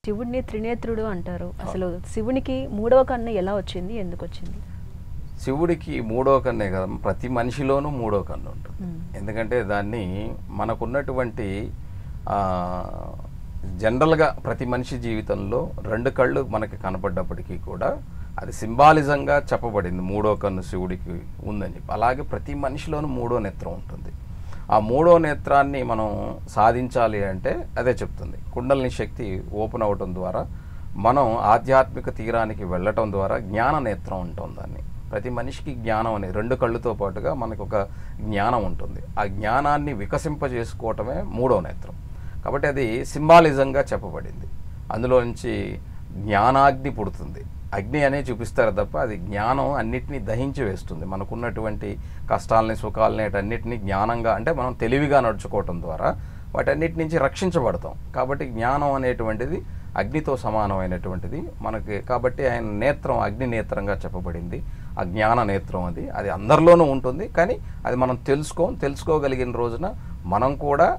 శివుడిని త్రినేత్రుడు అంటారు. అసలు శివునికి మూడవ కన్ను ఎలా వచ్చింది? ఎందుకు వచ్చింది? శివుడికి మూడో కన్నే కదా, ప్రతి మనిషిలోనూ మూడో కన్ను ఉంటుంది. ఎందుకంటే దాన్ని మనకున్నటువంటి జనరల్గా ప్రతి మనిషి జీవితంలో రెండు కళ్ళు మనకి కనపడ్డప్పటికీ కూడా అది సింబాలిజంగా చెప్పబడింది, మూడో కన్ను శివుడికి ఉందని చెప్పి. అలాగే ప్రతి మనిషిలోనూ మూడో నేత్రం ఉంటుంది. ఆ మూడో నేత్రాన్ని మనం సాధించాలి అంటే అదే చెప్తుంది, కుండలిని శక్తి ఓపెన్ అవ్వటం ద్వారా మనం ఆధ్యాత్మిక తీరానికి వెళ్ళటం ద్వారా జ్ఞాన నేత్రం ఉంటుంది. దాన్ని ప్రతి మనిషికి జ్ఞానం అనే రెండు కళ్ళుతో పాటుగా మనకు ఒక జ్ఞానం ఉంటుంది. ఆ జ్ఞానాన్ని వికసింపజేసుకోవటమే మూడో నేత్రం. కాబట్టి అది సింబాలిజంగా చెప్పబడింది. అందులో నుంచి జ్ఞానాగ్ని పుడుతుంది. అగ్ని అనే చూపిస్తారు తప్ప అది జ్ఞానం అన్నిటినీ దహించి వేస్తుంది. మనకున్నటువంటి కష్టాలని సుఖాలని అన్నిటినీ జ్ఞానంగా, అంటే మనం తెలివిగా నడుచుకోవటం ద్వారా వాటన్నిటి నుంచి రక్షించబడతాం. కాబట్టి జ్ఞానం అనేటువంటిది అగ్నితో సమానమైనటువంటిది మనకి. కాబట్టి ఆయన నేత్రం అగ్ని నేత్రంగా చెప్పబడింది. ఆ జ్ఞాన నేత్రం అది అది అందరిలోనూ ఉంటుంది. కానీ అది మనం తెలుసుకోగలిగిన రోజున మనం కూడా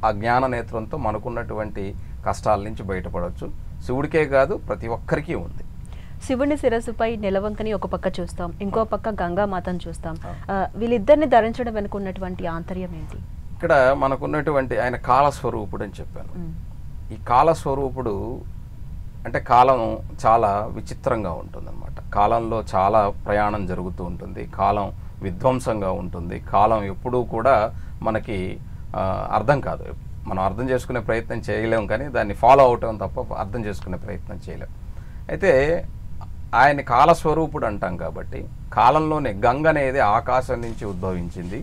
ఆ జ్ఞాన నేత్రంతో మనకున్నటువంటి కష్టాల నుంచి బయటపడవచ్చు. శివుడికే కాదు, ప్రతి ఒక్కరికి ఉంది. శివుని శిరస్సుపై నెలవంకని ఒక పక్క చూస్తాం, ఇంకో పక్క గంగామాతను చూస్తాం. వీళ్ళిద్దరిని ధరించడం వెనుక ఉన్నటువంటి ఆంతర్యం ఏంటి? ఇక్కడ మనకున్నటువంటి ఆయన కాలస్వరూపుడు అని చెప్పాను. ఈ కాలస్వరూపుడు అంటే కాలం చాలా విచిత్రంగా ఉంటుందన్నమాట. కాలంలో చాలా ప్రయాణం జరుగుతూ ఉంటుంది. కాలం విధ్వంసంగా ఉంటుంది. కాలం ఎప్పుడూ కూడా మనకి అర్థం కాదు. మనం అర్థం చేసుకునే ప్రయత్నం చేయలేం, కానీ దాన్ని ఫాలో అవటం తప్ప అర్థం చేసుకునే ప్రయత్నం చేయలేం. అయితే ఆయన కాలస్వరూపుడు అంటాం కాబట్టి కాలంలోనే గంగ అనేది ఆకాశం నుంచి ఉద్భవించింది.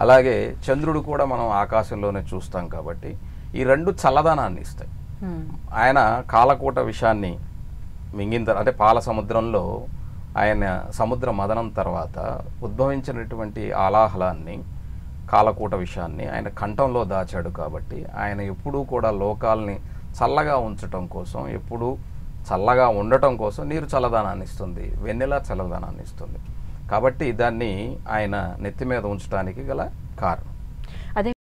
అలాగే చంద్రుడు కూడా మనం ఆకాశంలోనే చూస్తాం కాబట్టి ఈ రెండు చల్లదనాన్ని ఇస్తాయి. ఆయన కాలకూట విషాన్ని మింగిన తర్వాత, అంటే పాల సముద్రంలో ఆయన సముద్ర మదనం తర్వాత ఉద్భవించినటువంటి ఆలాహలాన్ని, కాలకూట విషాన్ని ఆయన కంఠంలో దాచాడు. కాబట్టి ఆయన ఎప్పుడూ కూడా లోకాల్ని చల్లగా ఉంచటం కోసం, ఎప్పుడూ చల్లగా ఉండటం కోసం నీరు చల్లదనాన్ని ఇస్తుంది, వెన్నెల చల్లదనాన్ని ఇస్తుంది. కాబట్టి దాన్ని ఆయన నెత్తి మీద ఉంచడానికి గల కారణం.